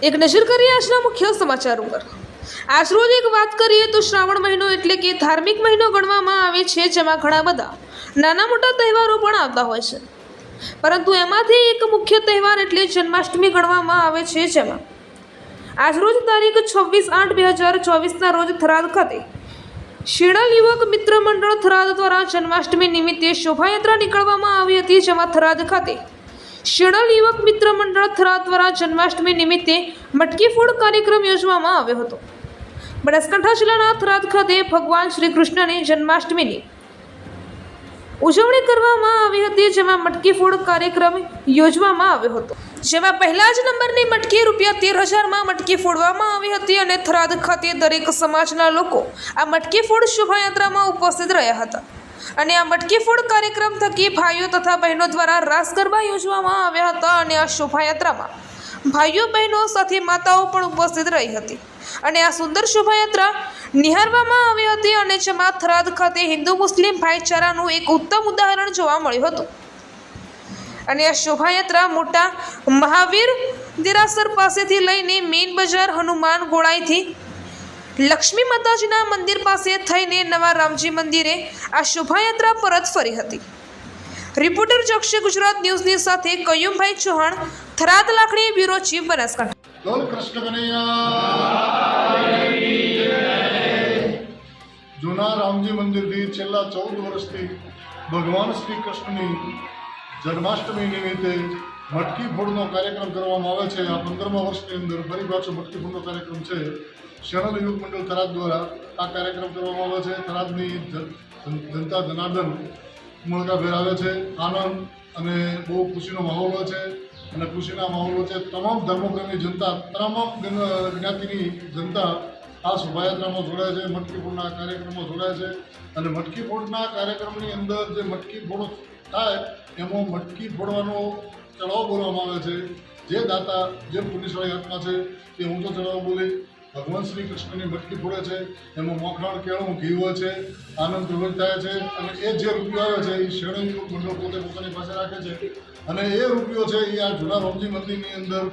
એક નજર કરીએ આજના મુખ્ય સમાચારો પર। આજરોજ એક વાત કરીએ તો શ્રાવણ મહિનો એટલે કે ધાર્મિક મહિનો ગણવામાં આવે છે, જેમાં ઘણા બધા નાના મોટા તહેવારો પણ આવતા હોય છે, પરંતુ એમાંથી એક મુખ્ય તહેવાર એટલે જન્માષ્ટમી ગણવામાં આવે છે, જેમાં આજરોજ તારીખ 26/8/2024ના રોજ થરાદ ખાતે શિડલ યુવક મિત્ર મંડળ થરાદ દ્વારા જન્માષ્ટમી નિમિત્તે શોભાયાત્રા નીકળવામાં આવી હતી, જેમાં થરાદ ખાતે શિડલ યુવક મિત્ર મંડળ થરાદ દ્વારા જન્માષ્ટમી નિમિત્તે મટકી ફોડ કાર્યક્રમ યોજવામાં આવ્યો હતો। બનાસકાંઠા જિલ્લાના થરાદ ખાતે ભગવાન શ્રી કૃષ્ણની જન્માષ્ટમીની ઉજવણી કરવામાં આવી હતી, જેમાં મટકી ફોડ કાર્યક્રમ યોજવામાં આવ્યો હતો, જેમાં પહેલા જ નંબરની મટકી ₹13,000માં મટકી ફોડવામાં આવી હતી અને થરાદ ખાતે દરેક સમાજના લોકો આ મટકી ફોડ શોભાયાત્રામાં ઉપસ્થિત રહ્યા હતા અને આ મટકી ફોડ કાર્યક્રમ થકી ભાઈઓ તથા બહેનો દ્વારા રાસ ગરબા યોજવામાં આવ્યા હતા અને આ શોભાયાત્રામાં ભાઈઓ બહેનો સાથે માતાઓ પણ ઉપસ્થિત રહી હતી અને આ સુંદર શોભાયાત્રા નિહાળવામાં આવી હતી અને જેમાં થરાદ ખાતે હિન્દુ મુસ્લિમ ભાઈચારાનું એક ઉત્તમ ઉદાહરણ જોવા મળ્યું હતું અને આ શોભાયાત્રા મોટા મહાવીર દેરાસર પાસેથી લઈને મેઇન બજાર હનુમાન ગોળાઈથી લક્ષ્મી માતાજીના મંદિર પાસે થઈને નવા રામજી મંદિરે આ શોભાયાત્રા પરત ફરી હતી। રિપોર્ટર જક્ષ ગુજરાત ન્યૂઝની સાથે કયુમભાઈ ચૌહાણ, થરાદ લાખણી, બ્યુરો ચીફ, બનાસકાંઠા। બોલ કૃષ્ણ કનૈયા। જૂના રામજી મંદિરથી છેલ્લા 14 વર્ષથી ભગવાન શ્રી કૃષ્ણની જન્માષ્ટમી નિમિત્તે મટકી ફોડનો કાર્યક્રમ કરવામાં આવે છે। આ 15મા વર્ષની અંદર ફરી પાછો મટકી ફોડનો કાર્યક્રમ છે। શિડલ યુવક મંડળ થરાદ દ્વારા આ કાર્યક્રમ કરવામાં આવે છે। થરાદની જનતા જનાર્દન ઉમળકાભેર આવે છે। આનંદ અને બહુ ખુશીનો માહોલ હોય છે અને ખુશીના માહોલ વચ્ચે તમામ ધર્મપ્રેમી જનતા, તમામ જ્ઞાતિની જનતા આ શોભાયાત્રામાં જોડાય છે, મટકી ફોડના કાર્યક્રમમાં જોડાય છે અને મટકી ફોડના કાર્યક્રમની અંદર જે મટકી ફોડ થાય એમાં મટકી ફોડવાનો ચડાવ બોલવામાં આવે છે। જે દાતા, જે પુણ્યશાળી આત્મા છે તે ઊંચો ચડાવ બોલે ભગવાન શ્રી કૃષ્ણની મટકી ફોડે છે, એમાં મોખણ, કેળું, ઘી હોય છે, આનંદ પ્રગટ થાય છે અને એ જે રૂપિયો આવે છે એ શિડલ યુવક મંડળ પોતે પોતાની પાસે રાખે છે અને એ રૂપિયો છે એ આ જૂના રામજી મંદિરની અંદર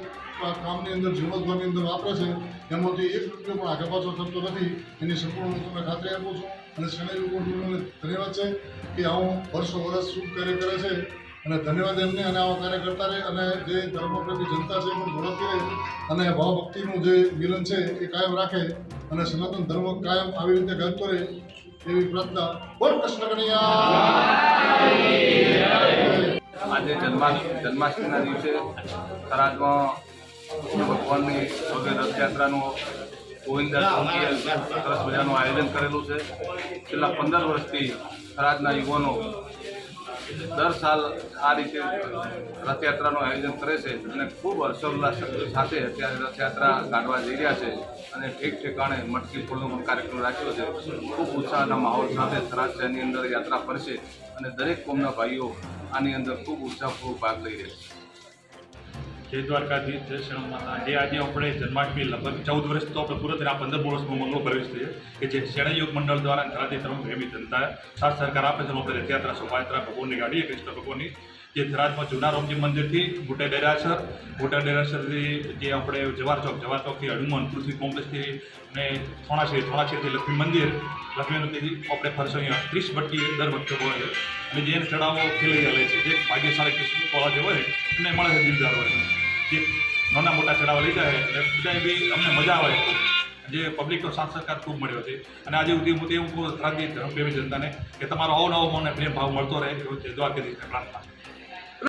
કામની અંદર જીર્ણોદ્ધારની અંદર વાપરે છે। એમાંથી એક રૂપિયો પણ આગળ પાછો થતો નથી, એની સંપૂર્ણ તમને ખાતરી આપું છું અને શિડલ યુવક મંડળને ધન્યવાદ છે કે આવું વર્ષો વર્ષ શુભ કાર્ય કરે છે અને ધન્યવાદ એમને અને આવા કાર્ય કરતા રહે અને જે ધર્મપ્રેમી જનતા છે પણ જોડાતી રહે અને ભાવ ભક્તિનું જે મિલન છે એ કાયમ રાખે અને સનાતન ધર્મ કાયમ આવી રીતે ગાજતો રહે એવી પ્રાર્થના। બોલ કૃષ્ણ કનૈયા। આજે જન્માષ્ટમીના દિવસે થરાદમાં ભગવાનની ભવ્ય રથયાત્રાનું ગોવિંદા ચોકીએ સરસ મજાનું આયોજન કરેલું છે। છેલ્લા 15 વર્ષથી થરાદના યુવાનો દર સાલ આ રીતે રથયાત્રાનું આયોજન કરે છે અને ખૂબ હર્ષોલ્લાસ સાથે અત્યારે રથયાત્રા કાઢવા જઈ રહ્યા છે અને ઠેક ઠેકાણે મટકી ફોડનો પણ કાર્યક્રમ રાખ્યો છે। ખૂબ ઉત્સાહના માહોલ સાથે થરાદ શહેરની અંદર યાત્રા ફરશે અને દરેક કોમના ભાઈઓ આની અંદર ખૂબ ઉત્સાહપૂર્વક ભાગ લઈ રહ્યા છે। જય દ્વારકાધીશ, જય શ્રી માતા। આજે આપણે જન્માષ્ટમી લગભગ 14 વર્ષ તો આપણે પૂરા થયા, 15 વર્ષમાં મંગળો પ્રવેશ થયો કે જે શિડલ યુવક મંડળ દ્વારા થરાદી તમામ પ્રેમી જનતાએ સાથ સહકાર આપે છે। આપણે રથયાત્રા શોભાયાત્રા ભગવાનની ગાડીએ કૃષ્ણ ભગવાનની જે થરાદમાં જૂના રામજી મંદિરથી મોટા ડેરાસરથી જે આપણે જવાર ચોકથી હનુમાન પૃથ્વી કોમ્પ્લેક્સથી અને થોણાશેરથી લક્ષ્મી મંદિરથી આપણે ફરશો અહીંયા 30 મટકી દર વખતે હોય છે અને જેને ચડાવો ખેલાઈ લે છે, જે ભાગ્યશાળી કિસ્મતવાળા જે હોય એને મળે છે, દિલદાર હોય જે નાના મોટા ચડાવવા લઈ જાય એટલે બધા બી અમને મજા આવે, જે પબ્લિકનો સાથ સહકાર ખૂબ મળ્યો છે અને આજે સુધી હું એવું કહું થરાદી ધર્મપ્રેમી જનતાને કે તમારો અવનવો મને પ્રેમ ભાવ મળતો રહે, એવું દ્વારકાધીશને પ્રાર્થના।